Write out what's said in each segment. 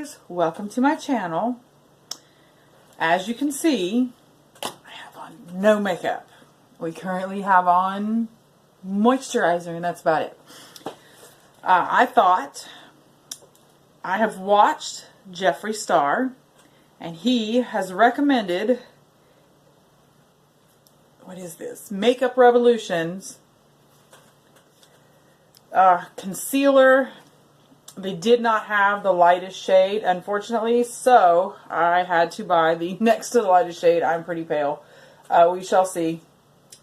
guys, welcome to my channel. As you can see, I have on no makeup. We currently have on moisturizer and that's about it. I thought, I have watched Jeffree Star and he has recommended, what is this? Makeup Revolution's concealer. They did not have the lightest shade, unfortunately, so I had to buy the next to the lightest shade. I'm pretty pale. We shall see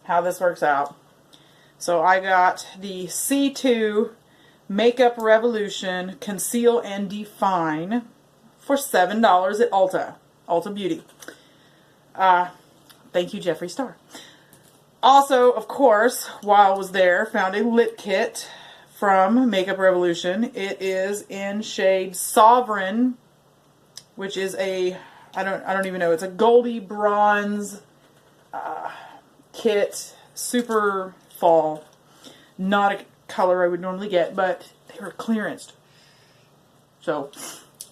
how this works out. So I got the C2 Makeup Revolution Conceal and Define for $7 at Ulta Beauty. Thank you, Jeffree Star. Also, of course, while I was there, found a lip kit from Makeup Revolution. It is in shade Sovereign, which is a, I don't even know, it's a goldy bronze kit, super fall. Not a color I would normally get, but they were clearanced. So,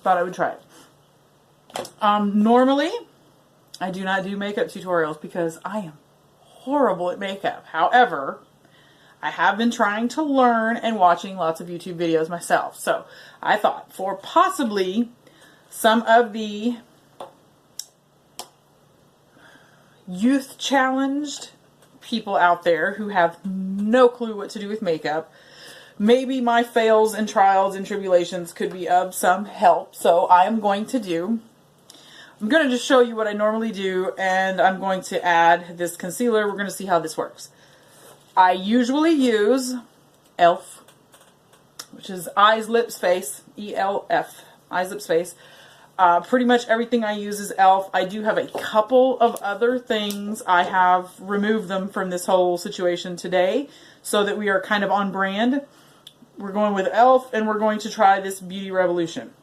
thought I would try it. Normally, I do not do makeup tutorials because I am horrible at makeup. However, I have been trying to learn and watching lots of YouTube videos myself. So I thought for possibly some of the youth challenged people out there who have no clue what to do with makeup, maybe my fails and trials and tribulations could be of some help. So I'm going to just show you what I normally do, and I'm going to add this concealer. We're going to see how this works. I usually use e.l.f., which is Eyes, Lips, Face, E-L-F, Eyes, Lips, Face. Pretty much everything I use is e.l.f. I do have a couple of other things. I have removed them from this whole situation today so that we are kind of on brand. We're going with e.l.f. and we're going to try this Beauty Revolution.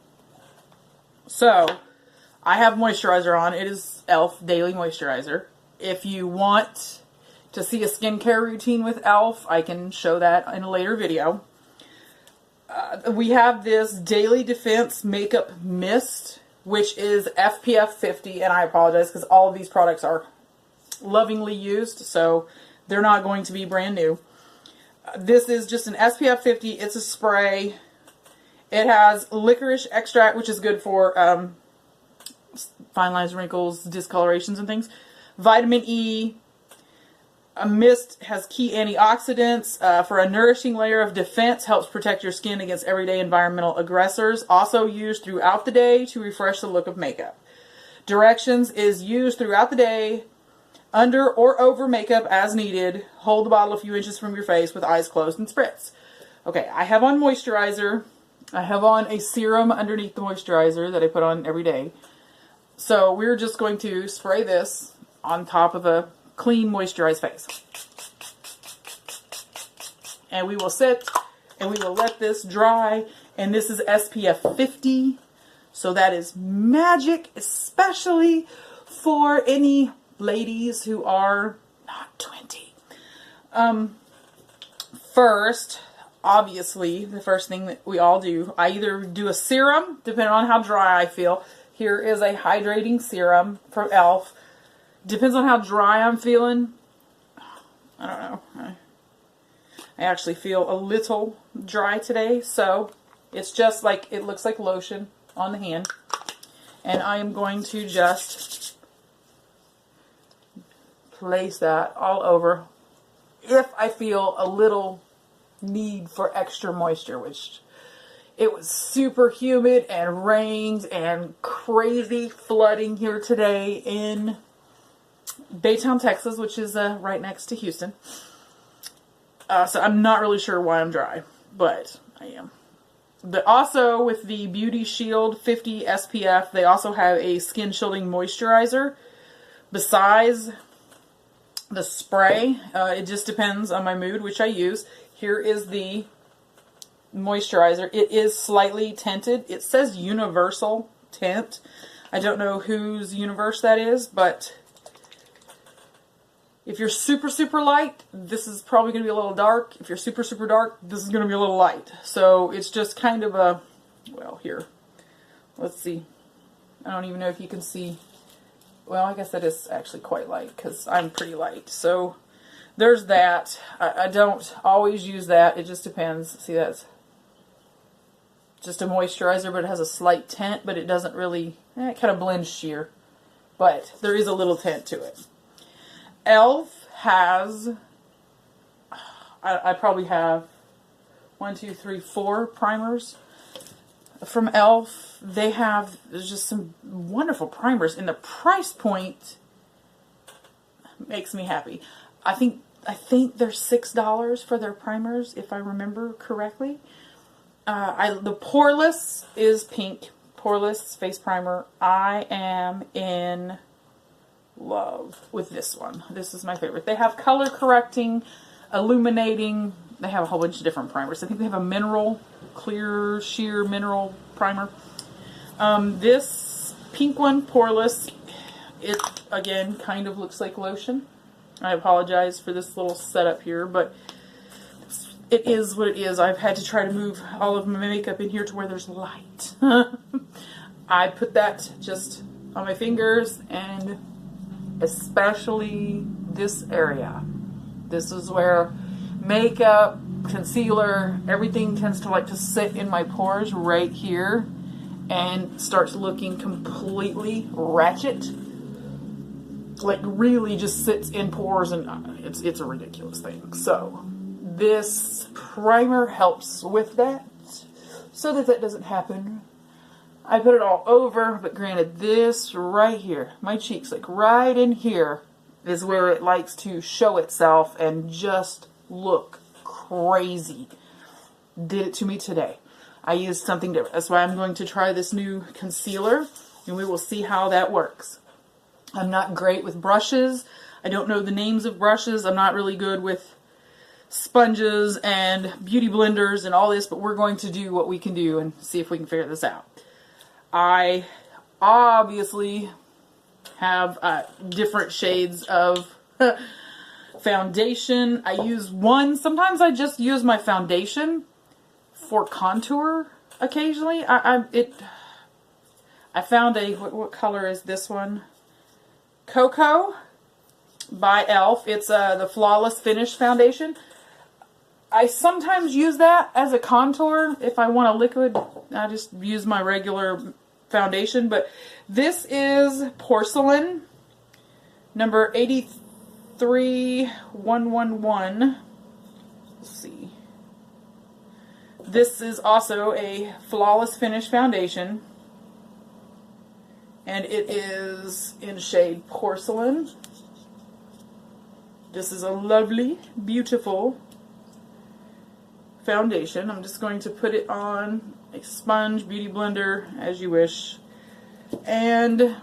So, I have moisturizer on. It is e.l.f. Daily Moisturizer. If you want to see a skincare routine with e.l.f., I can show that in a later video. We have this Daily Defense Makeup Mist, which is SPF 50, and I apologize because all of these products are lovingly used, so they're not going to be brand new. This is just an SPF 50. It's a spray. It has licorice extract, which is good for fine lines, wrinkles, discolorations, and things. Vitamin E. A mist has key antioxidants for a nourishing layer of defense, helps protect your skin against everyday environmental aggressors. Also used throughout the day to refresh the look of makeup. Directions is used throughout the day, under or over makeup as needed. Hold the bottle a few inches from your face with eyes closed and spritz. Okay, I have on moisturizer. I have on a serum underneath the moisturizer that I put on every day. So we're just going to spray this on top of a clean moisturized face. And we will sit and we will let this dry. And this is SPF 50. So that is magic, especially for any ladies who are not 20. First, obviously, the first thing that we all do, I either do a serum, depending on how dry I feel. Here is a hydrating serum from e.l.f. Depends on how dry I'm feeling. I don't know. I actually feel a little dry today, so it's just like, it looks like lotion on the hand. And I am going to just place that all over if I feel a little need for extra moisture, which it was super humid and rained and crazy flooding here today in Baytown, Texas, which is right next to Houston. So I'm not really sure why I'm dry, but I am. But also with the Beauty Shield 50 SPF, they also have a skin shielding moisturizer. Besides the spray, it just depends on my mood, which I use. Here is the moisturizer. It is slightly tinted. It says universal tint. I don't know whose universe that is, but if you're super, super light, this is probably going to be a little dark. If you're super, super dark, this is going to be a little light. So it's just kind of a, well, here. let's see. I don't even know if you can see. Well, I guess that is actually quite light because I'm pretty light. So there's that. I don't always use that. It just depends. See, that's just a moisturizer, but it has a slight tint, but it doesn't really, it kind of blends sheer. But there is a little tint to it. e.l.f. has, I probably have 1, 2, 3, 4 primers from e.l.f. They have, there's just some wonderful primers, and the price point makes me happy. I think they're $6 for their primers, if I remember correctly. The Poreless is pink. Poreless face primer. I am in love with this one. This is my favorite. They have color correcting, illuminating. They have a whole bunch of different primers. I think they have a mineral, clear, sheer mineral primer. This pink one, Poreless, it again kind of looks like lotion. I apologize for this little setup here, but it is what it is. I've had to try to move all of my makeup in here to where there's light. I put that just on my fingers, and especially this area. This is where makeup, concealer, everything tends to like to sit in my pores right here and starts looking completely ratchet. Like really just sits in pores, and it's a ridiculous thing. So this primer helps with that so that that doesn't happen. I put it all over, but granted, this right here, my cheeks, like right in here, is where it likes to show itself and just look crazy. Did it to me today. I used something different. That's why I'm going to try this new concealer, and we will see how that works. I'm not great with brushes. I don't know the names of brushes. I'm not really good with sponges and beauty blenders and all this, but we're going to do what we can do and see if we can figure this out. I obviously have different shades of foundation. I use one. Sometimes I just use my foundation for contour occasionally. I found a, what color is this one? Cocoa by e.l.f. It's the Flawless Finish Foundation. I sometimes use that as a contour. If I want a liquid, I just use my regular foundation. But this is Porcelain, number 83111. Let's see. This is also a Flawless Finish Foundation. And it is in shade Porcelain. This is a lovely, beautiful foundation. I'm just going to put it on a sponge, beauty blender, as you wish. And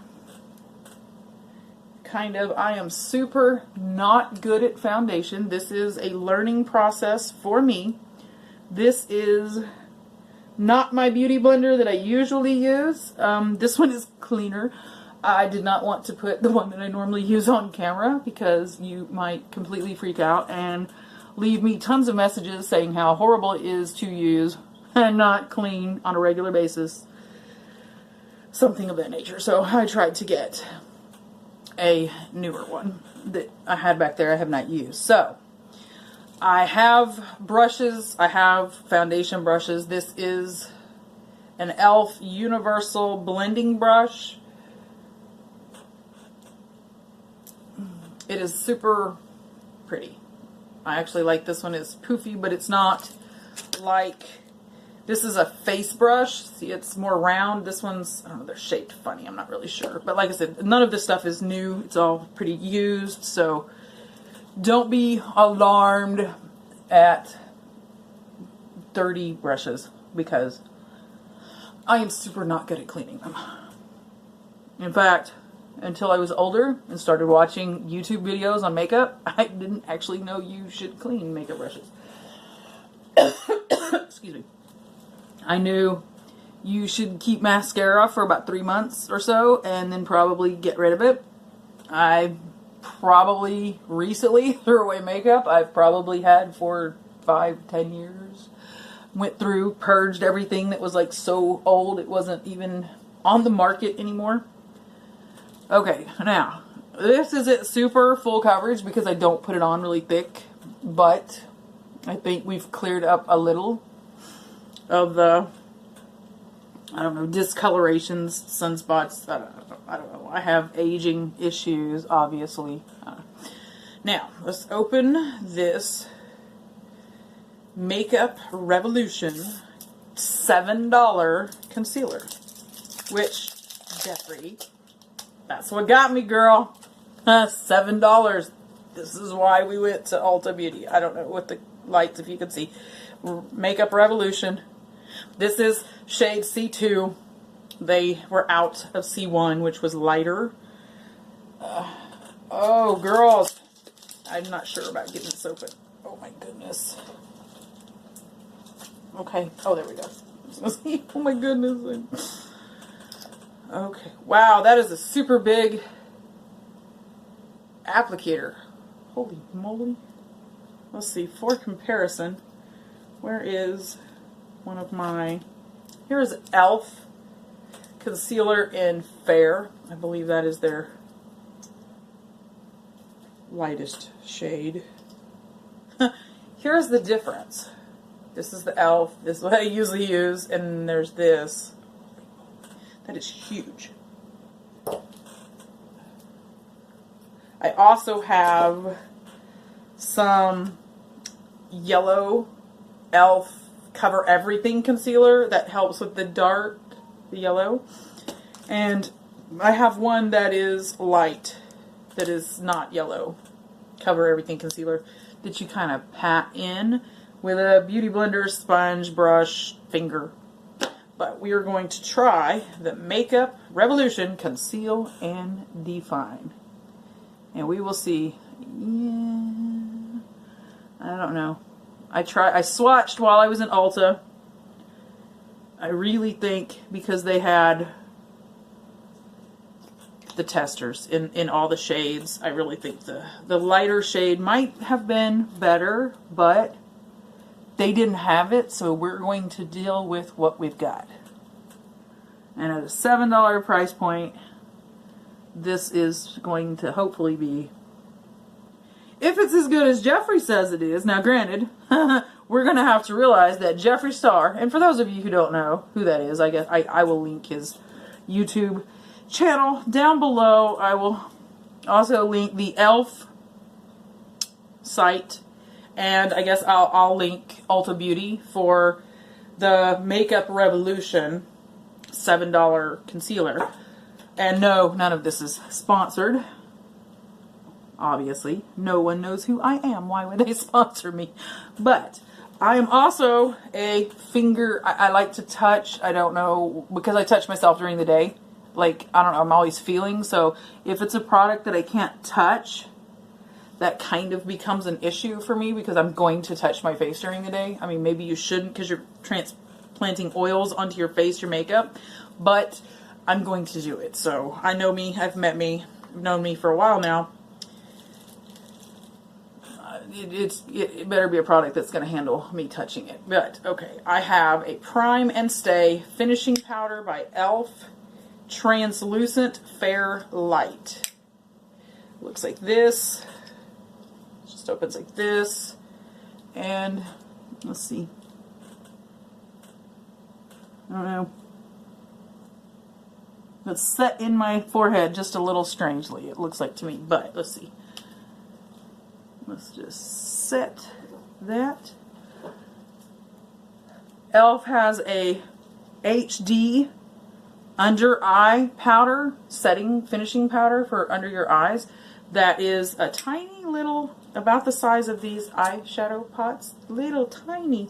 kind of, I am super not good at foundation. This is a learning process for me. This is not my beauty blender that I usually use. This one is cleaner. I did not want to put the one that I normally use on camera because you might completely freak out and leave me tons of messages saying how horrible it is to use and not clean on a regular basis. Something of that nature. So I tried to get a newer one that I had back there I have not used. So I have brushes. I have foundation brushes. This is an e.l.f. Universal Blending Brush. It is super pretty. I actually like this one. It's poofy, but it's not like, this is a face brush. See, it's more round. This one's, I don't know, they're shaped funny. I'm not really sure. But like I said, none of this stuff is new. It's all pretty used. So don't be alarmed at 30 brushes because I am super not good at cleaning them. In fact, until I was older and started watching YouTube videos on makeup, I didn't actually know you should clean makeup brushes. Excuse me. I knew you should keep mascara for about 3 months or so and then probably get rid of it. I probably recently threw away makeup I've probably had for 5-10 years. Went through, purged everything that was like so old it wasn't even on the market anymore. Okay, now, this isn't super full coverage because I don't put it on really thick, but I think we've cleared up a little of the, I don't know, discolorations, sunspots. I don't know. I have aging issues, obviously. Now, let's open this Makeup Revolution $7 concealer, which, Jeffrey, that's what got me, girl. $7. This is why we went to Ulta Beauty. I don't know what the lights, if you can see. Makeup Revolution. This is shade C2. They were out of C1, which was lighter. Oh, girls. I'm not sure about getting this open. Oh, my goodness. Okay. Oh, there we go. Oh, my goodness. Okay. Wow, that is a super big applicator. Holy moly. Let's see. For comparison, where is one of my... Here's e.l.f. concealer in Fair. I believe that is their lightest shade. Here's the difference. This is the e.l.f. This is what I usually use, and there's this. That is huge. I also have some yellow e.l.f. Cover Everything concealer that helps with the dark, the yellow. And I have one that is light, that is not yellow, Cover Everything concealer, that you kind of pat in with a beauty blender, sponge, brush, finger. But we are going to try the Makeup Revolution Conceal and Define. And we will see. Yeah, I don't know. I swatched while I was in Ulta. I really think because they had the testers in all the shades, I really think the lighter shade might have been better, but they didn't have it, so we're going to deal with what we've got. And at a $7 price point, this is going to hopefully be, if it's as good as Jeffree says it is. Now granted, we're going to have to realize that Jeffree Star, and for those of you who don't know who that is, I guess I will link his YouTube channel down below. I will also link the e.l.f. site, and I guess I'll link Ulta Beauty for the Makeup Revolution $7 concealer. And no, none of this is sponsored. Obviously, no one knows who I am. Why would they sponsor me? But I am also a finger, I like to touch. I don't know, because I touch myself during the day. Like, I don't know, I'm always feeling. So if it's a product that I can't touch, that kind of becomes an issue for me because I'm going to touch my face during the day. I mean, maybe you shouldn't because you're transplanting oils onto your face, your makeup. But I'm going to do it. So I know me, I've met me, I've known me for a while now. It better be a product that's going to handle me touching it. But, okay, I have a Prime and Stay Finishing Powder by e.l.f. Translucent Fair Light. Looks like this. Just opens like this. And, let's see. I don't know. It's set in my forehead just a little strangely, it looks like to me. But, let's see. Let's just set that. e.l.f. has a HD under eye powder, finishing powder for under your eyes. That is a tiny little, about the size of these eyeshadow pots. Little tiny.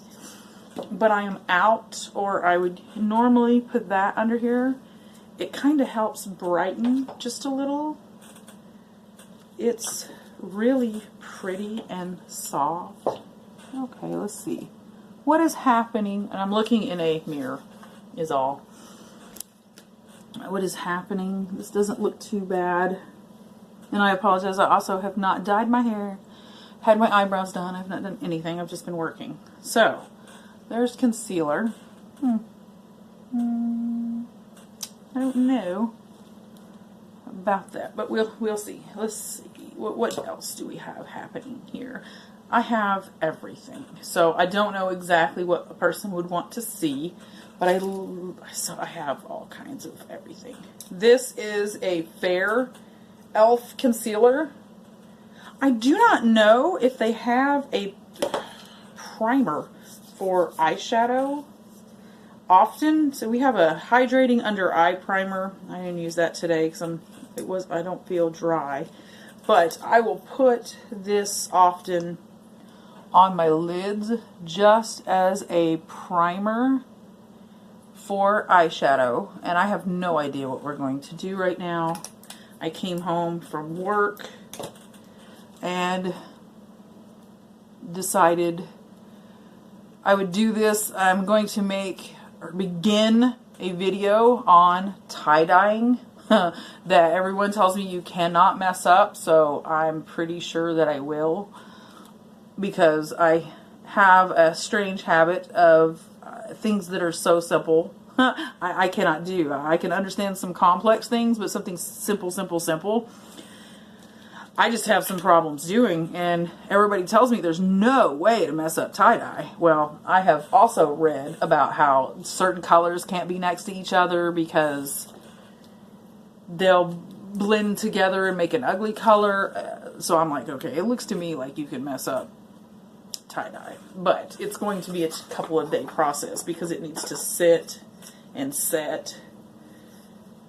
But I am out, or I would normally put that under here. It kind of helps brighten just a little. It's really pretty and soft. Okay, let's see. What is happening? And I'm looking in a mirror, is all. What is happening? This doesn't look too bad. And I apologize, I also have not dyed my hair, had my eyebrows done. I've not done anything. I've just been working. So, there's concealer. I don't know about that, but we'll see. Let's see. What else do we have happening here? I have everything. So I don't know exactly what a person would want to see, but I have all kinds of everything. This is a Fair e.l.f. concealer. I do not know if they have a primer for eyeshadow often. So we have a hydrating under eye primer. I didn't use that today because I don't feel dry. But I will put this often on my lids just as a primer for eyeshadow. And I have no idea what we're going to do right now. I came home from work and decided I would do this. I'm going to begin a video on tie-dyeing that everyone tells me you cannot mess up, so I'm pretty sure that I will, because I have a strange habit of things that are so simple I cannot do. I can understand some complex things, but something simple I just have some problems doing, and everybody tells me there's no way to mess up tie-dye. Well, I have also read about how certain colors can't be next to each other because they'll blend together and make an ugly color. So I'm like, okay, it looks to me like you can mess up tie-dye. But it's going to be a couple of day process because it needs to sit and set.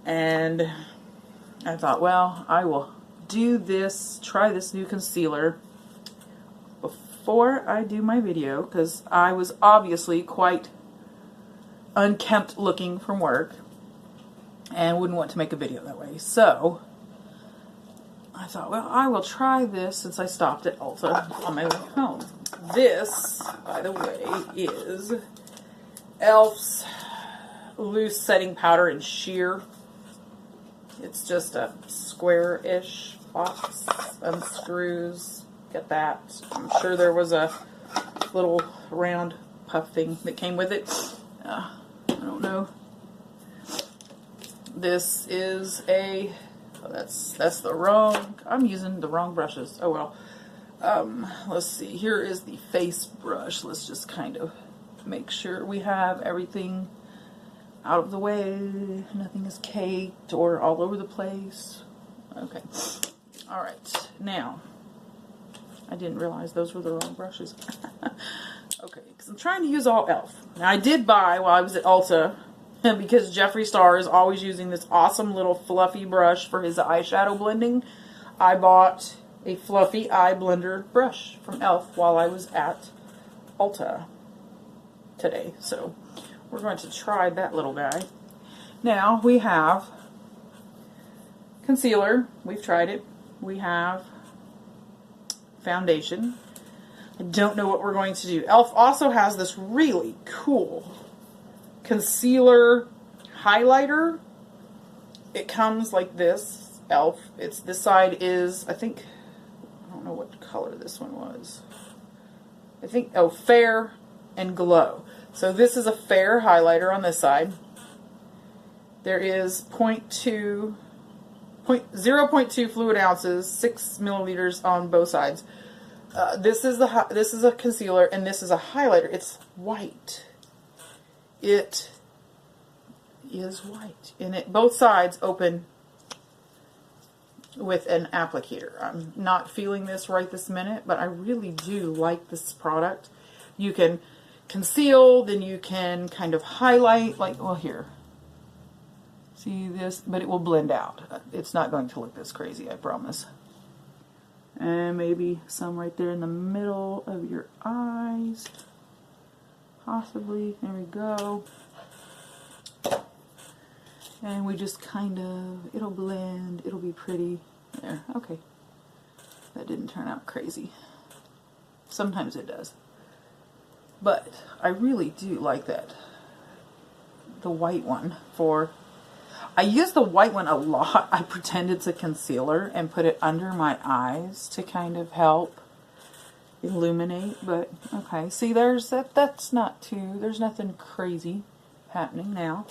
And I thought, well, I will try this new concealer before I do my video, because I was obviously quite unkempt looking from work and wouldn't want to make a video that way. So I thought, well, I will try this since I stopped at Ulta on my way home. This, by the way, is e.l.f.'s loose setting powder in sheer. It's just a square-ish box, unscrews, get that. I'm sure there was a little round puff thing that came with it. I don't know. This is that's the wrong, I'm using the wrong brushes. Oh well. Let's see, here is the face brush. Let's just kind of make sure we have everything out of the way. Nothing is caked or all over the place. Okay. Alright, now, I didn't realize those were the wrong brushes. Okay, because I'm trying to use all e.l.f. Now, I did buy while I was at Ulta, because Jeffree Star is always using this awesome little fluffy brush for his eyeshadow blending. I bought a fluffy eye blender brush from e.l.f. while I was at Ulta today. So we're going to try that little guy. Now we have concealer. We've tried it. We have foundation. I don't know what we're going to do. e.l.f. also has this really cool concealer highlighter. It comes like this, e.l.f. This side is, I don't know what color this one was. Fair and Glow. So this is a fair highlighter on this side. There is 0.2 fluid ounces, 6 milliliters on both sides. This is a concealer, and this is a highlighter. It's white. It is white, and both sides open with an applicator. I'm not feeling this right this minute, but I really do like this product. You can conceal, then you can kind of highlight, like, well, here. See this? But it will blend out. It's not going to look this crazy, I promise. And maybe some right there in the middle of your eyes. Possibly. There we go. And we just kind of, it'll blend, it'll be pretty. There, okay. That didn't turn out crazy. Sometimes it does. But I really do like that. The white one for, I use the white one a lot. I pretend it's a concealer and put it under my eyes to kind of help illuminate. But okay, see, there's that. That's not too, there's nothing crazy happening now.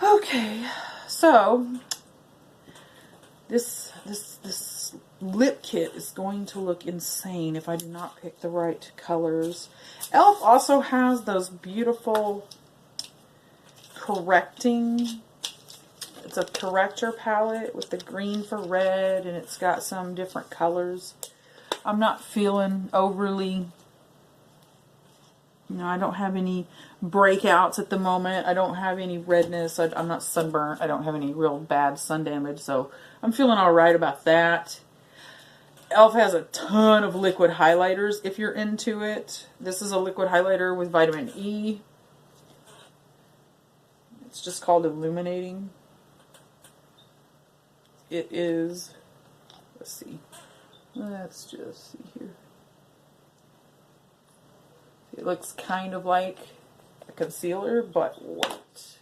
Okay, so this lip kit is going to look insane if I do not pick the right colors. e.l.f. also has those beautiful correcting, it's a corrector palette with the green for red, and it's got some different colors. I'm not feeling overly, I don't have any breakouts at the moment. I don't have any redness. I'm not sunburnt. I don't have any real bad sun damage, so I'm feeling all right about that. e.l.f. has a ton of liquid highlighters if you're into it. This is a liquid highlighter with vitamin E. It's just called Illuminating. It is, let's see. Let's just see here. It looks kind of like a concealer, but white.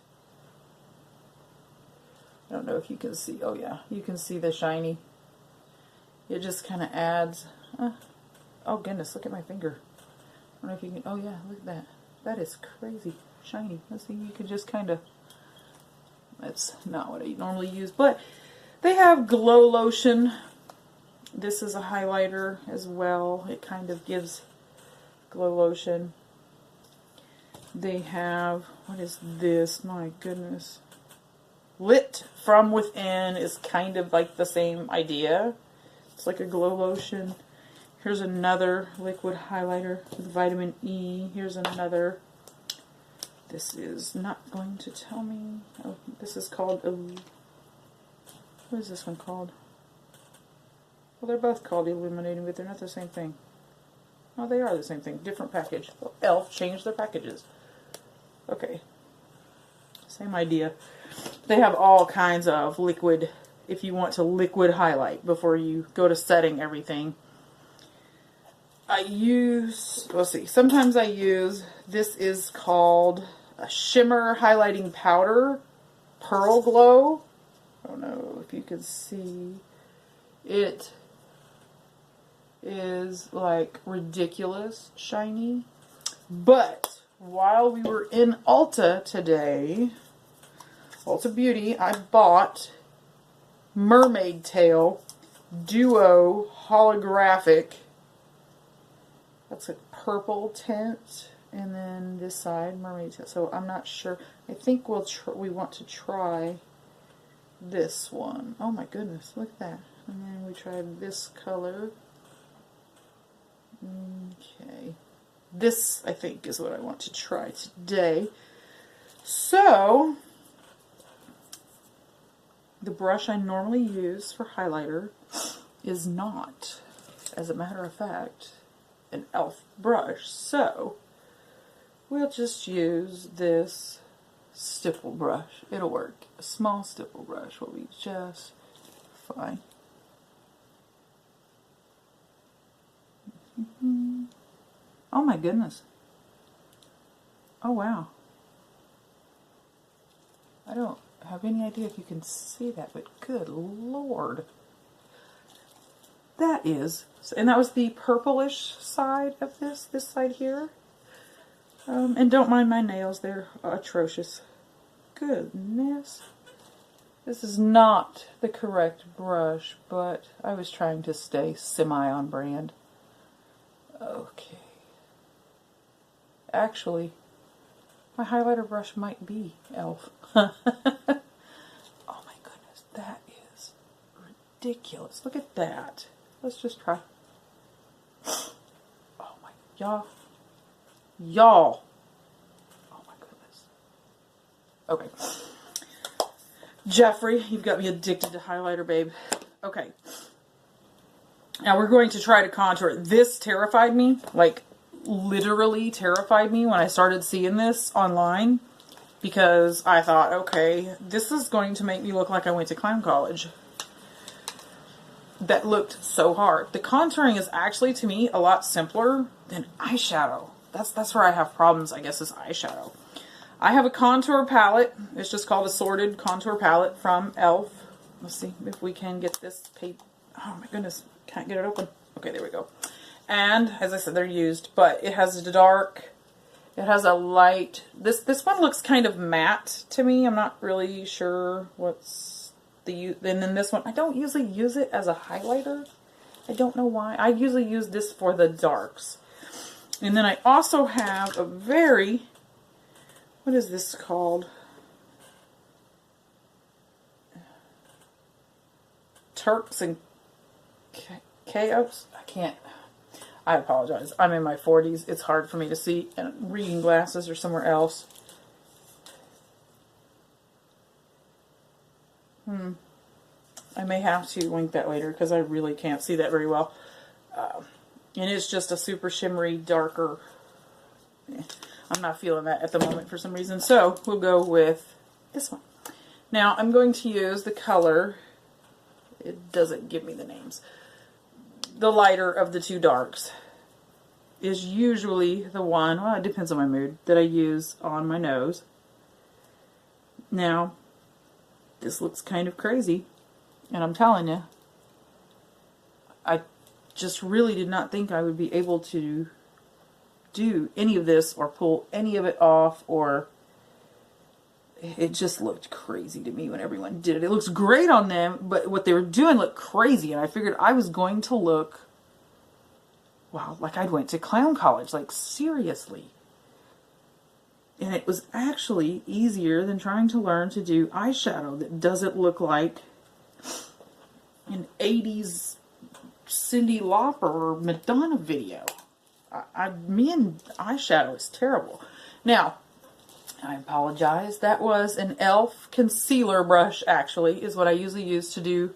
I don't know if you can see. Oh yeah, you can see the shiny. It just kind of adds. Oh goodness, look at my finger. I don't know if you can. Oh yeah, look at that. That is crazy shiny. Let's see. You could just kind of. That's not what I normally use, but they have Glow Lotion. This is a highlighter as well. It kind of gives Glow Lotion. They have, what is this? My goodness. Lit From Within is kind of like the same idea. It's like a Glow Lotion. Here's another liquid highlighter with vitamin E. Here's another. This is not going to tell me. Oh, this is called, what is this one called? Well, they're both called Illuminating, but they're not the same thing. Oh, they are the same thing. Different package. Well, e.l.f. changed their packages. Okay. Same idea. They have all kinds of liquid, if you want to liquid highlight before you go to setting everything. I use, let's see, sometimes I use, this is called a Shimmer Highlighting Powder, Pearl Glow. I don't know if you can see. It is like ridiculous shiny. But while we were in Ulta today, Ulta Beauty, I bought Mermaid Tail Duo Holographic. That's a purple tint, and then this side Mermaid Tail. So I'm not sure. I think we want to try this one. Oh my goodness, look at that. And then we tried this color. Okay. This, I think, is what I want to try today. So, the brush I normally use for highlighter is not, as a matter of fact, an e.l.f. brush. So, we'll just use this stipple brush. It'll work. A small stipple brush will be just fine. Oh my goodness. Oh wow. I don't have any idea if you can see that, but good Lord. That is, and that was the purplish side of this side here. And don't mind my nails, they're atrocious. Goodness. This is not the correct brush, but I was trying to stay semi on brand. Okay. Actually, my highlighter brush might be e.l.f. Oh my goodness, that is ridiculous. Look at that. Let's just try. Oh my, y'all. Y'all. Oh my goodness. Okay. Jeffrey, you've got me addicted to highlighter, babe. Okay. Now we're going to try to contour. This terrified me, like literally terrified me when I started seeing this online, because I thought, okay, this is going to make me look like I went to clown college. That looked so hard. The contouring is actually, to me, a lot simpler than eyeshadow. That's where I have problems, I guess, is eyeshadow. I have a contour palette. It's just called Assorted Contour Palette from e.l.f. Let's see if we can get this paper. Oh my goodness, can't get it open. Okay, there we go. And, as I said, they're used, but it has a dark It has a light, this one looks kind of matte to me. I'm not really sure what's and then this one, I don't usually use it as a highlighter. I don't know why. I usually use this for the darks. And then I also have a very, what is this called? Turks and Caicos? I apologize. I'm in my 40s. It's hard for me to see, and reading glasses are somewhere else. I may have to link that later because I really can't see that very well. And it's just a super shimmery, darker. I'm not feeling that at the moment for some reason. So we'll go with this one. Now I'm going to use the color. It doesn't give me the names. The lighter of the two darks is usually the one, well, it depends on my mood, that I use on my nose. Now, this looks kind of crazy. And I'm telling you, I just really did not think I would be able to do any of this or pull any of it off, or it just looked crazy to me when everyone did it. It looks great on them, but what they were doing looked crazy, and I figured I was going to look, wow, like I'd went to clown college, like seriously. And it was actually easier than trying to learn to do eyeshadow that doesn't look like an 80s Cyndi Lauper or Madonna video. Me and eyeshadow is terrible. Now, I apologize. That was an e.l.f. concealer brush, actually, is what I usually use to do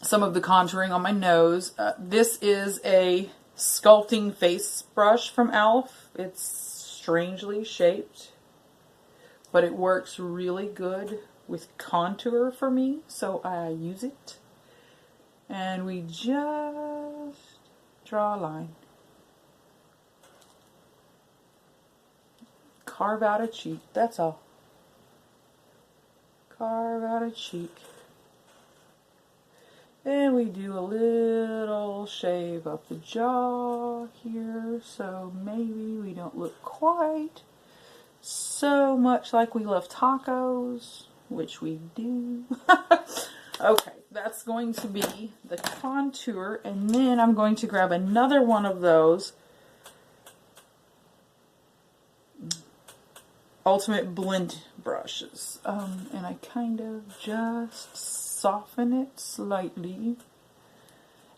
some of the contouring on my nose. This is a sculpting face brush from e.l.f. It's strangely shaped, but it works really good with contour for me, so I use it. And we just draw a line. Carve out a cheek, that's all. Carve out a cheek. And we do a little shave up the jaw here, so maybe we don't look quite so much like we love tacos, which we do. Okay, that's going to be the contour, and then I'm going to grab another one of those Ultimate Blend brushes, and I kind of just soften it slightly,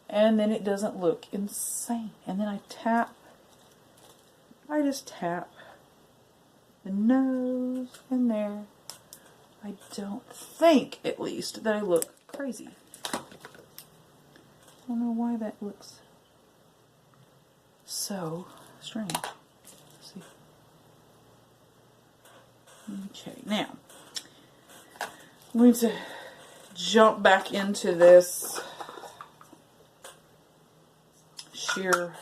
and then it doesn't look insane. And then I just tap the nose and there. I don't think, at least, that I look crazy. I don't know why that looks so strange. Let's see. Okay, now, I'm going to jump back into this sheer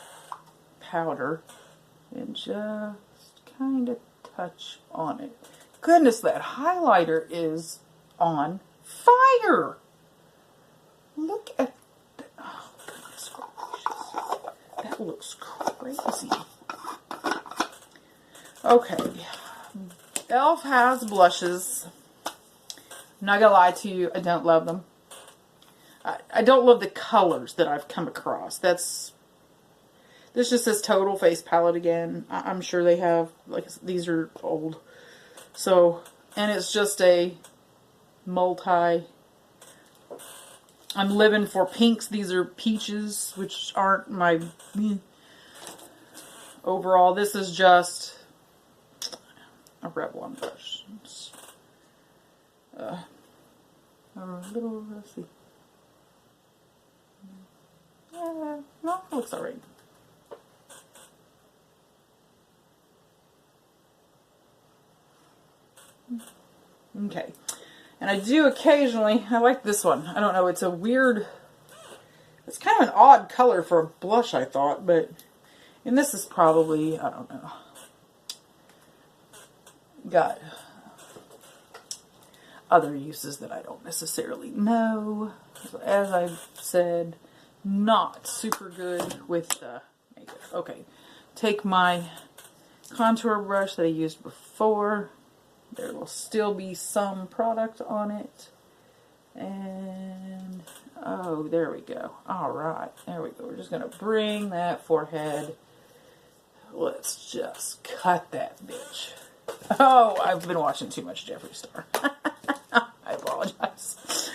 powder and just kind of touch on it. Goodness, that highlighter is on fire. Look at that. Oh, goodness gracious. That looks crazy. Okay. e.l.f. has blushes. I'm not gonna lie to you, I don't love them. I don't love the colors that I've come across. This just says Total Face Palette again. I'm sure they have, like, these are old. So, and it's just a multi. I'm living for pinks. These are peaches, which aren't my overall. This is just a Revlon brush. It's a little, let's see. Yeah, no, it looks alright. Okay, and I do occasionally, I like this one. I don't know, it's a weird, it's kind of an odd color for a blush, I thought, but, and this is probably, I don't know, got other uses that I don't necessarily know. As I've said, not super good with makeup. Okay, take my contour brush that I used before. There will still be some product on it. And, oh, there we go. Alright, there we go. We're just going to bring that forehead. Let's just cut that bitch. Oh, I've been watching too much Jeffree Star. I apologize.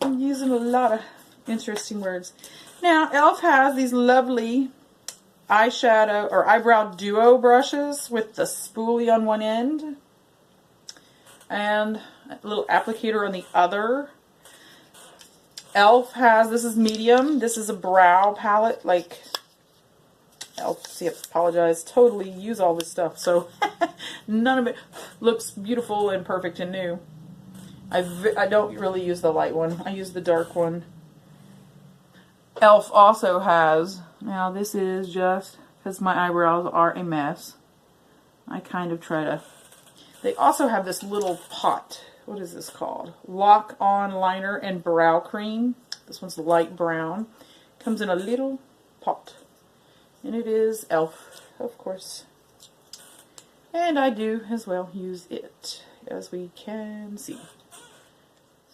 I'm using a lot of interesting words. Now, e.l.f. has these lovely eyeshadow or eyebrow duo brushes with the spoolie on one end and a little applicator on the other. e.l.f. has, this is medium, this is a brow palette, like, e.l.f. see, I apologize, totally use all this stuff, so none of it looks beautiful and perfect and new. I don't really use the light one, I use the dark one. e.l.f. also has, now this is just because my eyebrows are a mess, I kind of try to, they also have this little pot. What is this called? Lock On Liner and Brow Cream. This one's light brown. Comes in a little pot. And it is e.l.f., of course. And I do as well use it, as we can see.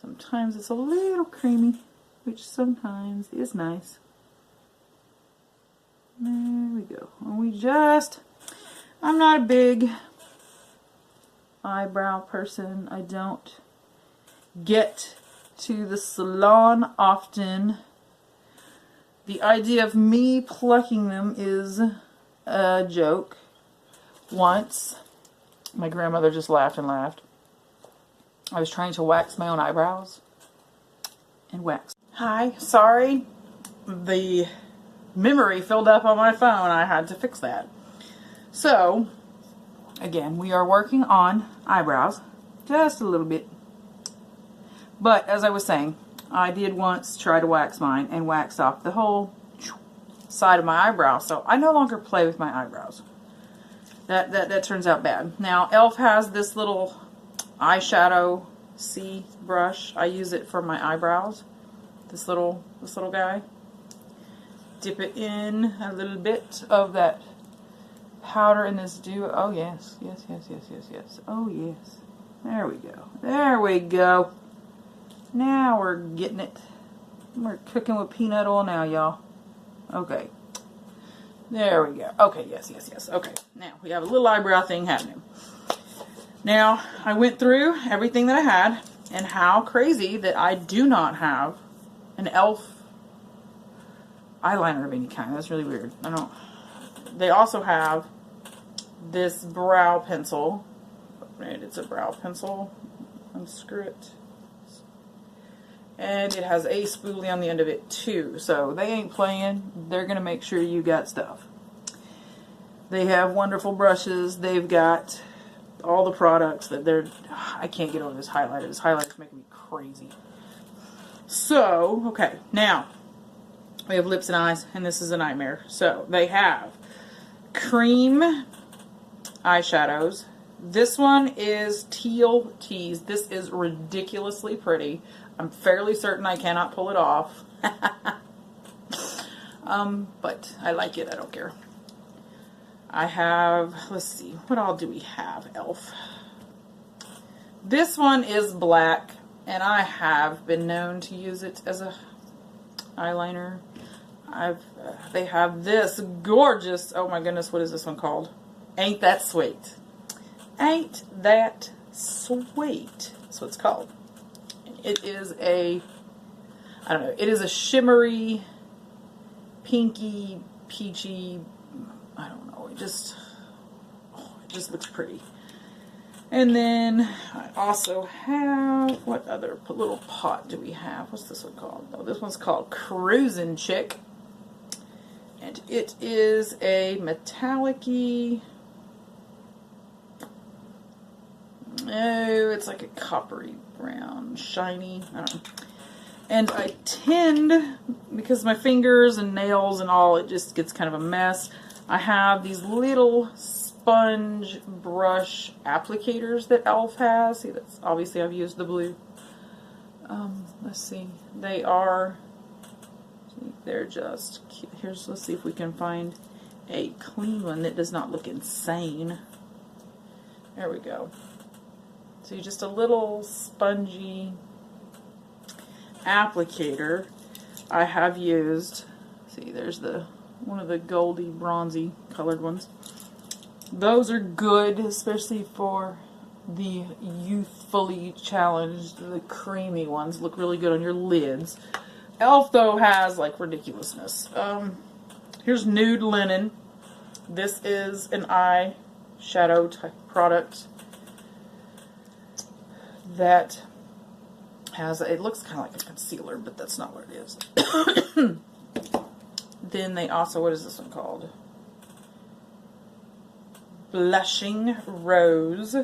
Sometimes it's a little creamy, which sometimes is nice. There we go. And I'm not a big eyebrow person. I don't get to the salon often. The idea of me plucking them is a joke. Once, my grandmother just laughed and laughed. I was trying to wax my own eyebrows and wax. Hi, sorry. The memory filled up on my phone. I had to fix that. So, again, we are working on eyebrows, just a little bit. But, as I was saying, I did once try to wax mine and waxed off the whole side of my eyebrow, so I no longer play with my eyebrows. That turns out bad. Now, e.l.f. has this little eyeshadow C brush. I use it for my eyebrows. This little guy. Dip it in a little bit of that powder in this dew. Oh yes, yes. Oh yes. There we go. There we go. Now we're getting it. We're cooking with peanut oil now, y'all. Okay. There we go. Okay, yes. Okay. Now we have a little eyebrow thing happening. Now I went through everything that I had, and how crazy that I do not have an e.l.f. eyeliner of any kind. That's really weird. They also have this brow pencil. Right, it's a brow pencil. Unscrew it. And it has a spoolie on the end of it too. So they ain't playing. They're going to make sure you got stuff. They have wonderful brushes. They've got all the products that I can't get over this highlighter. This highlighter's making me crazy. So, okay. Now, we have lips and eyes, and this is a nightmare. So, they have cream eyeshadows. This one is Teal Tease. This is ridiculously pretty. I'm fairly certain I cannot pull it off. But I like it. I don't care. I have, let's see, what all do we have, e.l.f.? This one is black, and I have been known to use it as a eyeliner. They have this gorgeous, oh my goodness, what is this one called? Ain't That Sweet. Ain't That Sweet. That's what it's called. It is a, I don't know, it is a shimmery, pinky, peachy, I don't know, it just looks pretty. And then I also have, what other little pot do we have? What's this one called? Oh, this one's called Cruisin' Chick. And it is a metallic-y, oh, it's like a coppery brown, shiny, I don't know. And I tend, because my fingers and nails and all, it just gets kind of a mess. I have these little sponge brush applicators that e.l.f. has. See, that's obviously I've used the blue. Let's see. They're just, let's see if we can find a clean one that does not look insane. There we go. So just a little spongy applicator. I have used, see, there's one of the goldy bronzy colored ones. Those are good, especially for the youthfully challenged. The creamy ones look really good on your lids. Elf, though, has like ridiculousness. Here's Nude Linen. This is an eyeshadow type product that has, it looks kind of like a concealer, but that's not what it is. Then they also, what is this one called? Blushing Rose.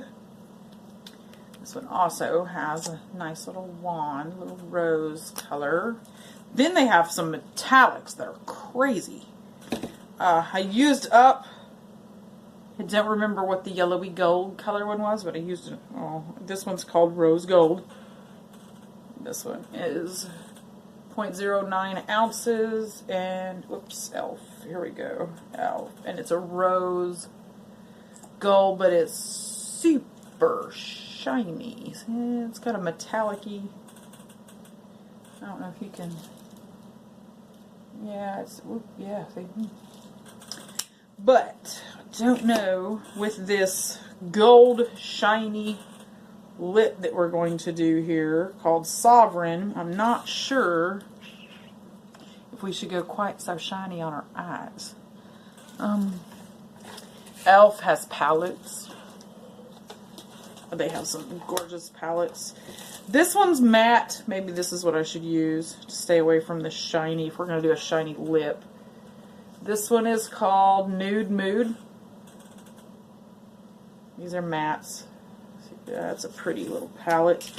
This one also has a nice little wand, little rose color. Then they have some metallics that are crazy. I used up, I don't remember what the yellowy gold color one was, but I used it. Oh, this one's called Rose Gold. This one is 0.09 ounces, and whoops, Elf. Here we go, Elf, and it's a rose gold, but it's super shiny. It's got a metallic-y. I don't know if you can. Yeah, it's yeah. See. But I don't know with this gold shiny lip that we're going to do here called Sovereign. I'm not sure if we should go quite so shiny on our eyes. Elf has palettes. They have some gorgeous palettes. This one's matte. Maybe this is what I should use to stay away from the shiny if we're going to do a shiny lip. This one is called Nude Mood. These are mattes. That's a pretty little palette.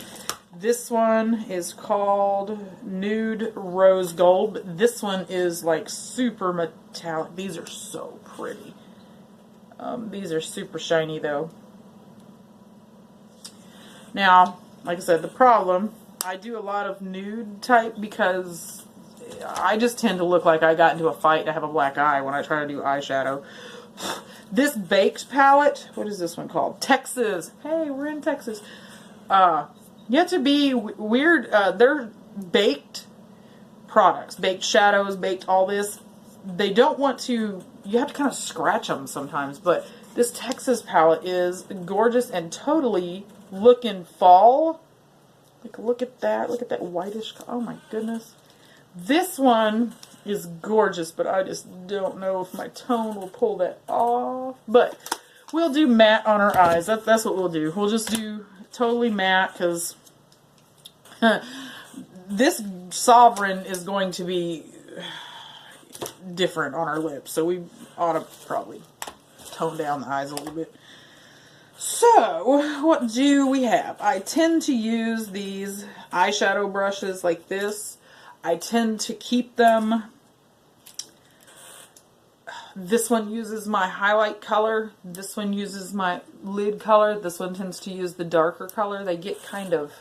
This one is called Nude Rose Gold. But this one is like super metallic. These are so pretty. These are super shiny though. Now, like I said, the problem, I do a lot of nude type because I just tend to look like I got into a fight and I have a black eye when I try to do eyeshadow. This baked palette, what is this one called? Texas. Hey, we're in Texas. You have to be weird. They're baked products, baked shadows, baked all this. They don't want to, you have to kind of scratch them sometimes, but this Texas palette is gorgeous and totally looking fall. Like, look at that whitish, oh my goodness. This one is gorgeous, but I just don't know if my tone will pull that off. But we'll do matte on our eyes. That's what we'll do. We'll just do totally matte because this Sovereign is going to be different on our lips. So we ought to probably tone down the eyes a little bit. So, what do we have? I tend to use these eyeshadow brushes like this. I tend to keep them. This one uses my highlight color. This one uses my lid color. This one tends to use the darker color. They get kind of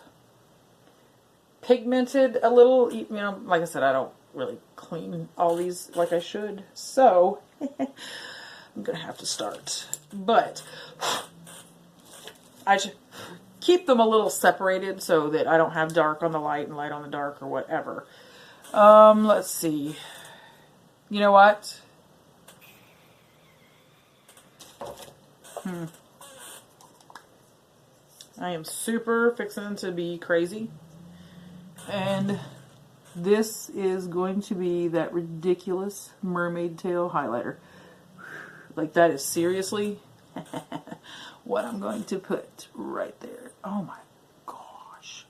pigmented a little. You know, like I said, I don't really clean all these like I should. So, I'm going to have to start. But I should keep them a little separated so that I don't have dark on the light and light on the dark or whatever. Let's see. You know what? I am super fixing to be crazy. And this is going to be that ridiculous mermaid tail highlighter. Like, that is seriously what I'm going to put right there. Oh my gosh.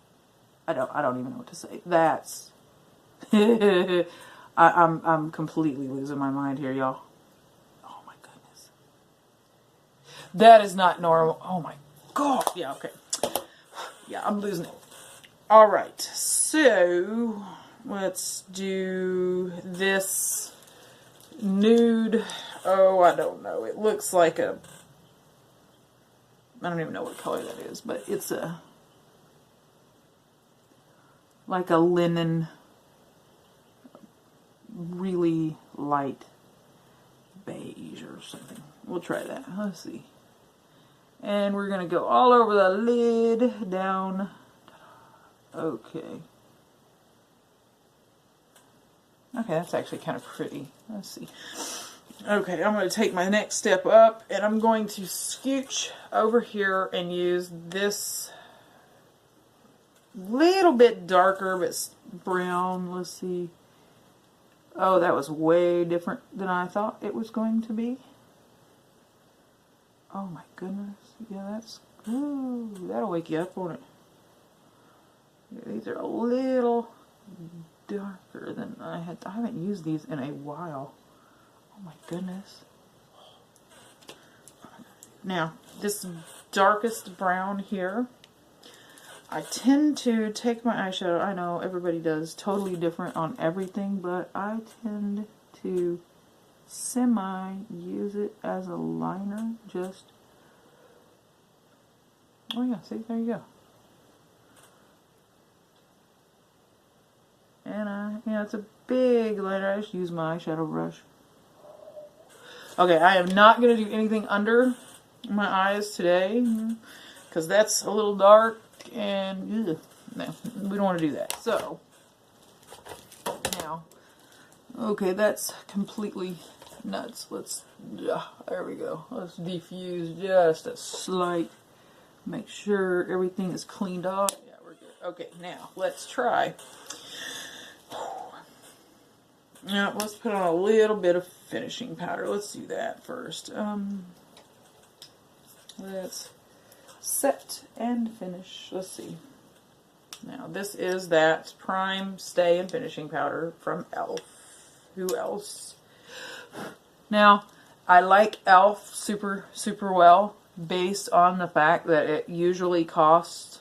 I don't even know what to say. That's I'm completely losing my mind here, y'all. Oh my goodness. That is not normal. Oh my god. Yeah, okay. Yeah, I'm losing it. Alright, so let's do this nude. Oh, I don't know. It looks like a, I don't even know what color that is, but it's a, like a linen, really light beige. or something. We'll try that. Let's see. And we're going to go all over the lid, down. Okay. Okay, that's actually kind of pretty. Let's see. Okay, I'm going to take my next step up, and I'm going to scooch over here and use this little bit darker, but brown. Let's see. Oh, that was way different than I thought it was going to be. Oh my goodness. Yeah, that's... Ooh, that'll wake you up, won't it? Yeah, these are a little darker than I haven't used these in a while. Oh my goodness. Now, this darkest brown here, I tend to take my eyeshadow. I know everybody does totally different on everything, but I tend to use it as a liner. Just, oh yeah, see, there you go. And you know, it's a big liner. I just use my eyeshadow brush. Okay, I am not going to do anything under my eyes today, because that's a little dark, and ugh, no, we don't want to do that. So, now, okay, that's completely nuts. Let's, there we go. Let's diffuse just a slight, make sure everything is cleaned off. Yeah, we're good. Okay, now, let's try. Now, let's put on a little bit of finishing powder. Let's do that first. Let's set and finish. Let's see. Now, this is that Prime Stay and Finishing Powder from e.l.f. Who else? Now, I like e.l.f. super, super well, based on the fact that it usually costs,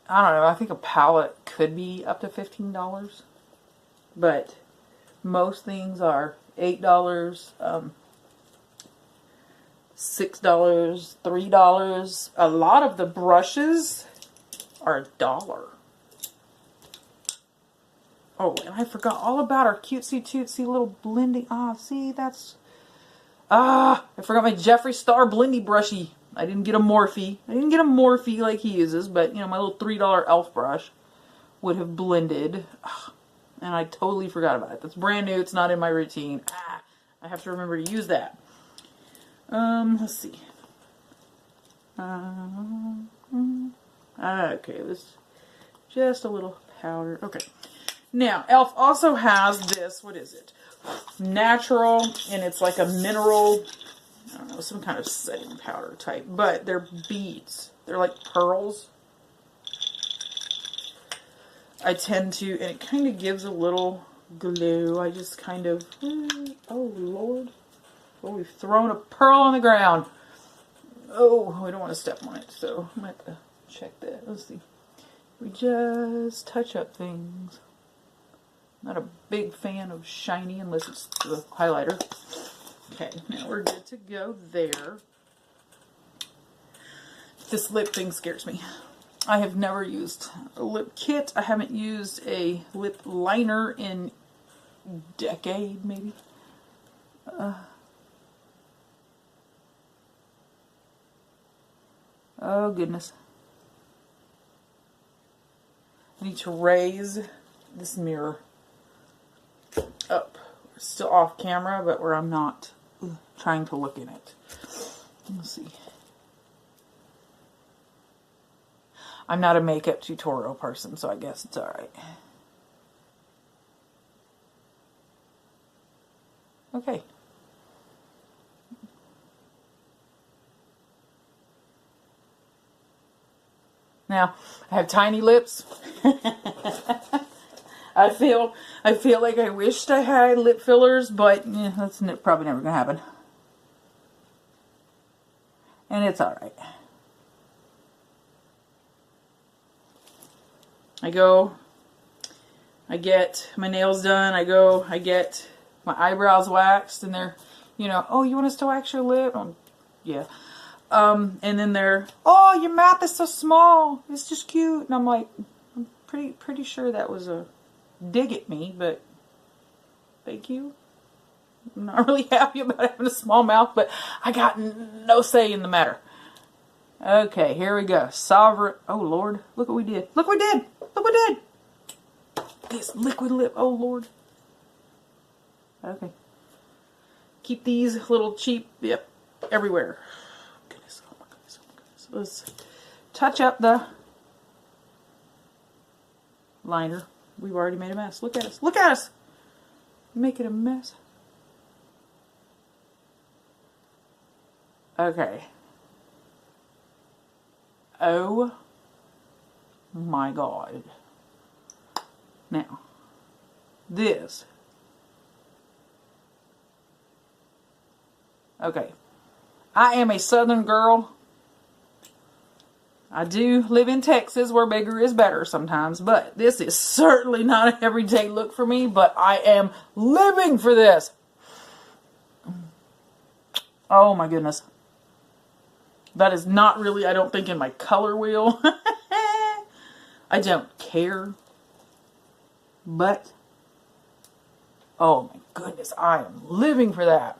I don't know, I think a palette could be up to $15. But most things are $8, $6, $3. A lot of the brushes are $1. Oh, and I forgot all about our cutesy tootsy little blending. Ah, see, that's... I forgot my Jeffree Star blendy brushy. I didn't get a Morphe. I didn't get a Morphe like he uses, but, you know, my little $3 e.l.f. brush would have blended. And I totally forgot about it. That's brand new. It's not in my routine. I have to remember to use that. Let's see. Okay, this just a little powder. Okay. Now, e.l.f. also has this. What is it? Natural, and it's like a mineral, I don't know, some kind of setting powder type. But they're beads. They're like pearls. I tend to, and it kind of gives a little glow. I just kind of, oh Lord. Oh, we've thrown a pearl on the ground. Oh, we don't want to step on it, so I'm going to have to check that. Let's see. We just touch up things. Not a big fan of shiny unless it's the highlighter. Okay, now we're good to go there. This lip thing scares me. I have never used a lip kit. I haven't used a lip liner in a decade, maybe. Oh, goodness. I need to raise this mirror up. We're still off camera, but where I'm not trying to look in it. Let's see. I'm not a makeup tutorial person, so I guess it's alright. Okay. Now, I have tiny lips. I feel like I wished I had lip fillers, but that's probably never going to happen. And it's alright. I get my nails done, I get my eyebrows waxed, and they're, oh, you want us to wax your lip? Yeah. And then they're, oh, your mouth is so small, it's just cute. And I'm like, I'm pretty sure that was a dig at me, but thank you. I'm not really happy about having a small mouth, but I got no say in the matter. Okay, here we go. Sovereign. Oh, Lord. Look what we did. Look what we did. Look what we did. This liquid lip. Oh, Lord. Okay. Keep these little cheap, yep, everywhere. Goodness, oh my goodness, oh my goodness. Let's touch up the liner. We've already made a mess. Look at us. Look at us. Making a mess. Okay. Oh my God. Now, this. Okay. I am a southern girl. I do live in Texas where bigger is better sometimes, but this is certainly not an everyday look for me, but I am living for this. Oh my goodness. That is not really, I don't think, in my color wheel. I don't care. But, oh my goodness, I am living for that.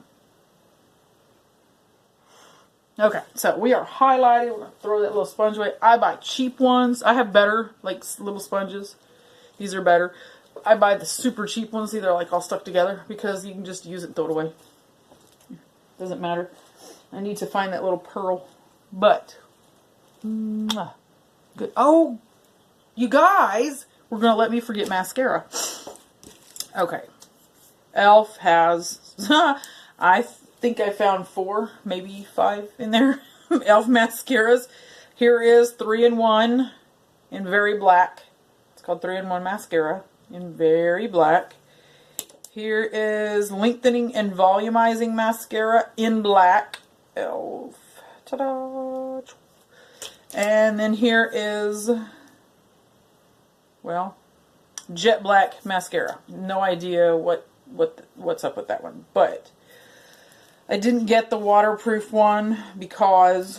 Okay, so we are highlighting. We're going to throw that little sponge away. I buy cheap ones. I have better, like, little sponges. These are better. I buy the super cheap ones. They're like all stuck together because you can just use it and throw it away. Doesn't matter. I need to find that little pearl. But, good. Oh, you guys, we're going to let me forget mascara. Okay. e.l.f. has, I think I found 4, maybe 5 in there. e.l.f. mascaras. Here is 3-in-1 in very black. It's called 3-in-1 mascara in very black. Here is lengthening and volumizing mascara in black. e.l.f. Ta-da! And then here is, well, jet black mascara. No idea what's up with that one, but I didn't get the waterproof one because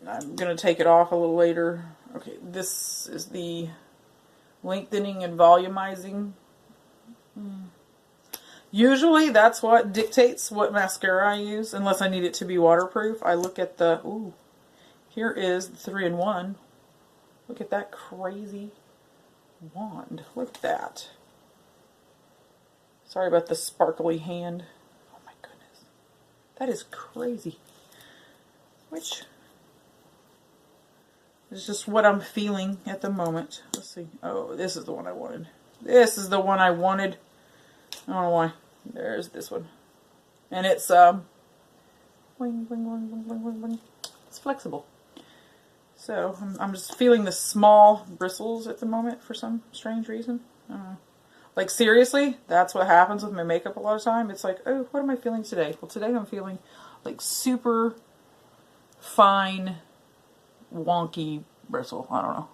I'm going to take it off a little later. Okay, this is the lengthening and volumizing. Usually that's what dictates what mascara I use, unless I need it to be waterproof. I look at the, ooh, here is the 3-in-1. Look at that crazy wand. Look at that. Sorry about the sparkly hand. Oh my goodness. That is crazy. Which is just what I'm feeling at the moment. Let's see. Oh, this is the one I wanted. This is the one I wanted. I don't know why. There's this one. And it's, wing, wing, wing, wing, wing, wing, wing. It's flexible. So, I'm just feeling the small bristles at the moment for some strange reason. I don't know. Like, seriously, that's what happens with my makeup a lot of time. It's like, oh, what am I feeling today? Well, today I'm feeling, like, super fine, wonky bristle. I don't know.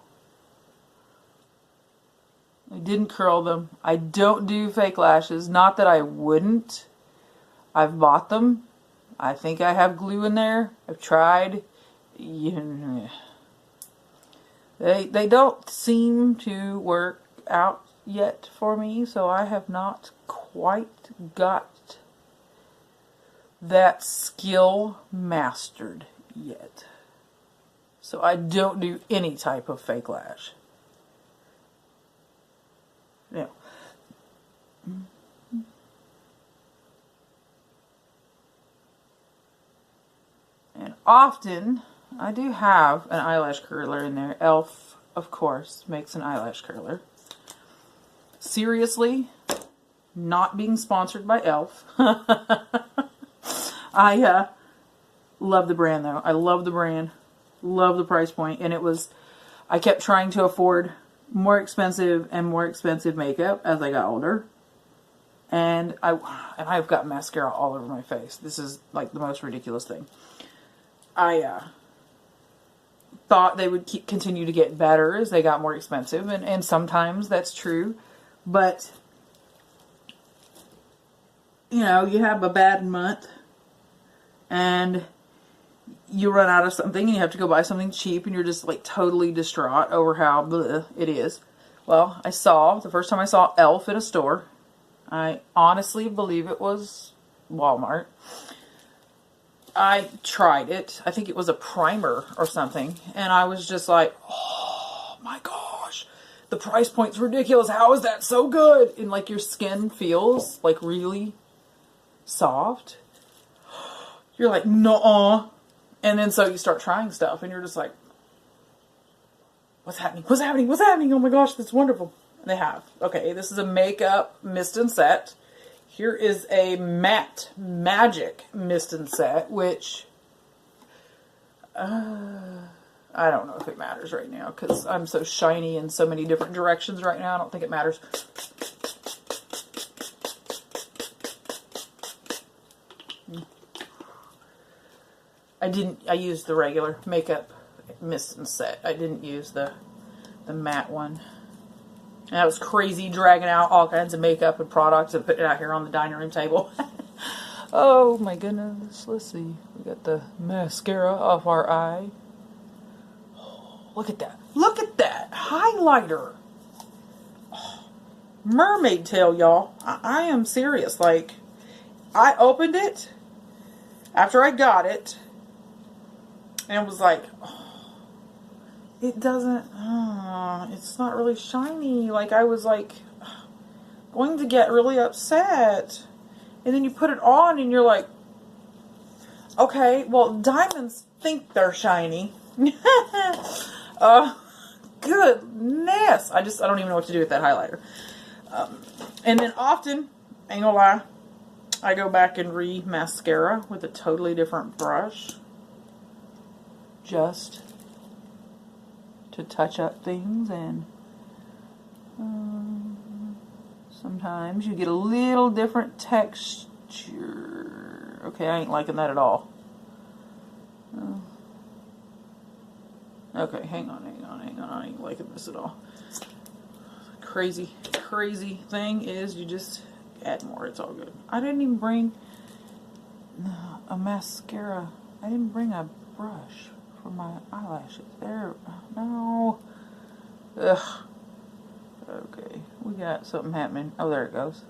I didn't curl them. I don't do fake lashes. Not that I wouldn't. I've bought them. I think I have glue in there. I've tried. Yeah. They don't seem to work out yet for me, so I have not quite got that skill mastered yet. So I don't do any type of fake lash. Now, and often I do have an eyelash curler in there. e.l.f., of course, makes an eyelash curler. Seriously, not being sponsored by e.l.f. I love the brand though. I love the brand. Love the price point. And it was, I kept trying to afford more expensive and more expensive makeup as I got older. And I've got mascara all over my face. This is like the most ridiculous thing. I thought they would continue to get better as they got more expensive. And sometimes that's true. But, you know, you have a bad month and you run out of something and you have to go buy something cheap and you're just like totally distraught over how bleh it is. Well, the first time I saw e.l.f. at a store, I honestly believe it was Walmart. I tried it. I think it was a primer or something. And I was just like, oh my gosh, the price point's ridiculous. How is that so good? And like your skin feels like really soft. You're like, nuh-uh. And then so you start trying stuff and you're just like, what's happening? What's happening? What's happening? Oh my gosh, that's wonderful. And they have. Okay, this is a makeup mist and set. Here is a matte magic mist and set, which I don't know if it matters right now because I'm so shiny in so many different directions right now. I don't think it matters. I used the regular makeup mist and set. I didn't use the matte one. And I was crazy dragging out all kinds of makeup and products and putting it out here on the dining room table. Oh my goodness. Let's see. We got the mascara off our eye. Oh, look at that. Look at that. Highlighter. Oh, mermaid tail, y'all. I am serious. Like, I opened it after I got it and was like, oh, it doesn't, it's not really shiny. Like, I was like, going to get really upset. And then you put it on and you're like, okay, well, diamonds think they're shiny. Goodness. I don't even know what to do with that highlighter. And then often, ain't gonna lie, I go back and re-mascara with a totally different brush. Just to touch up things, and sometimes you get a little different texture. Okay, I ain't liking that at all. Okay, hang on. I ain't liking this at all. Crazy thing is you just add more. It's all good. I didn't even bring a mascara. I didn't bring a brush for my eyelashes. There, no. Ugh. Okay, we got something happening. Oh, there it goes.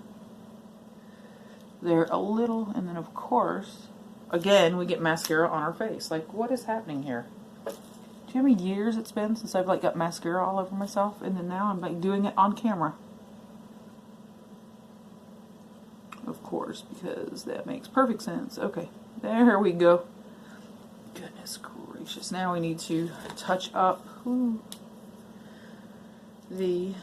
There a little, and then of course, again, we get mascara on our face. Like, what is happening here? Do you know how many years it's been since I've like got mascara all over myself, and then now I'm like doing it on camera? Of course, because that makes perfect sense. Okay, there we go. Goodness gracious. Now we need to touch up the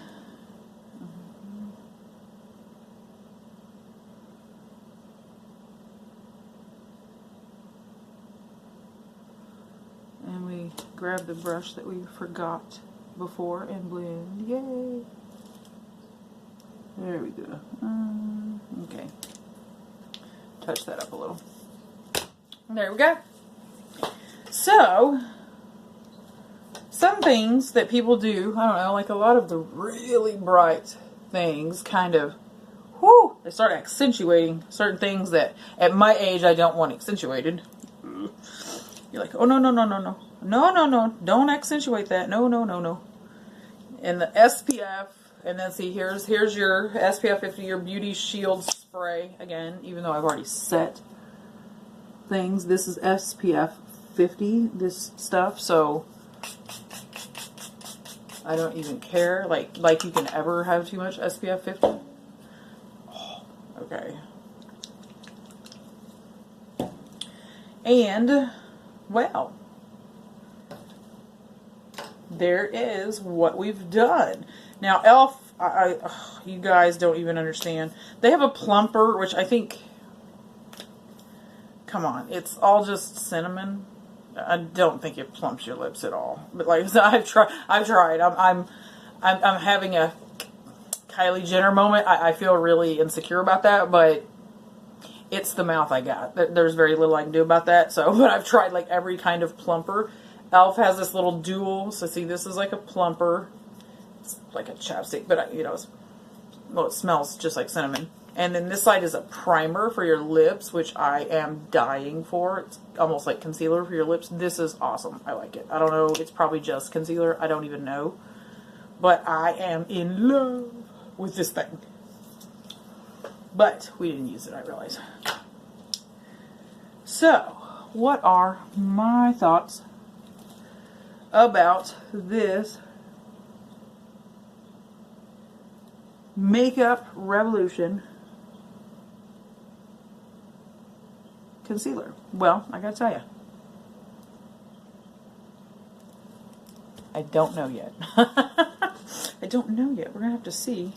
and we grab the brush that we forgot before and blend. Yay! There we go. Okay. Touch that up a little. There we go. So, some things that people do, I don't know, like a lot of the really bright things kind of, they start accentuating certain things that at my age I don't want accentuated. You're like, oh, no. No, don't accentuate that. No. And the SPF, and then see, here's your SPF 50, your Beauty Shield spray. Again, even though I've already set things, this is SPF 50, this stuff, so I don't even care. Like you can ever have too much SPF 50. Oh, okay. And, well, there is what we've done. Now, e.l.f., you guys don't even understand. They have a plumper, which I think, come on, it's all just cinnamon. I don't think it plumps your lips at all. But like I said, I've tried. I'm having a Kylie Jenner moment. I feel really insecure about that, but it's the mouth I got. There's very little I can do about that. So, but I've tried like every kind of plumper. e.l.f. has this little dual. So see, this is like a plumper. It's like a chapstick, but you know, it smells just like cinnamon. And then this side is a primer for your lips, which I am dying for. It's almost like concealer for your lips. This is awesome. I like it. I don't know. It's probably just concealer. I don't even know. But I am in love with this thing. But we didn't use it, I realize. So, what are my thoughts about this Makeup Revolution concealer? Well, I gotta tell you, I don't know yet. I don't know yet. We're gonna have to see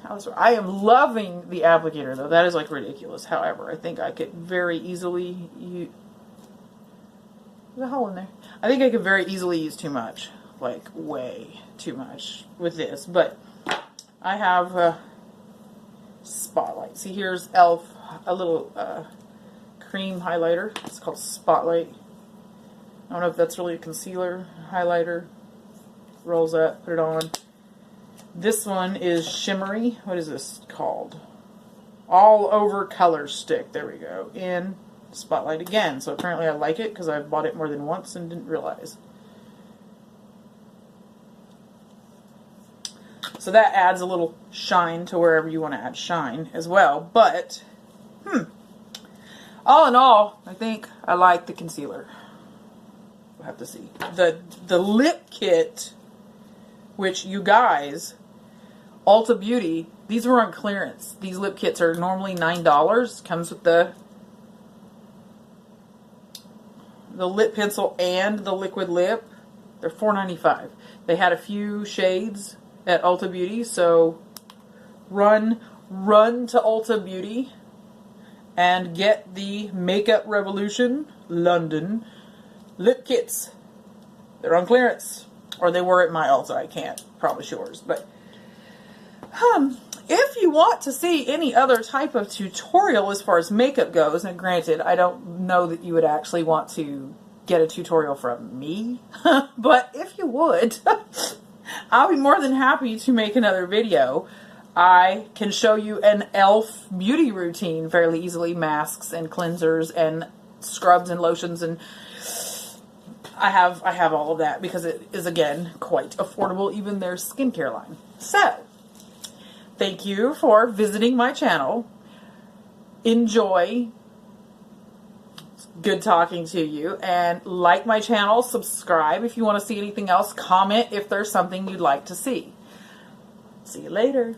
how this works. I am loving the applicator though. That is like ridiculous. However, I think I could very easily use. There's a hole in there. I think I could very easily use too much, like way too much with this. But I have a Spotlight. See, here's e.l.f. a little cream highlighter. It's called Spotlight. I don't know if that's really a concealer highlighter. Rolls up, put it on. This one is shimmery. What is this called? All Over Color Stick. There we go. In Spotlight again. So apparently I like it because I've bought it more than once and didn't realize. So that adds a little shine to wherever you want to add shine as well. But, all in all, I think I like the concealer. We'll have to see. The lip kit, which you guys, Ulta Beauty, these were on clearance. These lip kits are normally $9. Comes with the lip pencil and the liquid lip. They're $4.95. They had a few shades at Ulta Beauty, so run to Ulta Beauty and get the Makeup Revolution London lip kits. They're on clearance, or they were at my Ulta. I can't promise yours, but if you want to see any other type of tutorial as far as makeup goes, and granted, I don't know that you would actually want to get a tutorial from me, but if you would, I'll be more than happy to make another video. I can show you an e.l.f. beauty routine fairly easily, masks and cleansers and scrubs and lotions, and I have all of that because it is, again, quite affordable, even their skincare line. So, thank you for visiting my channel. Enjoy. It's good talking to you. And like my channel, subscribe if you want to see anything else. Comment if there's something you'd like to see. See you later.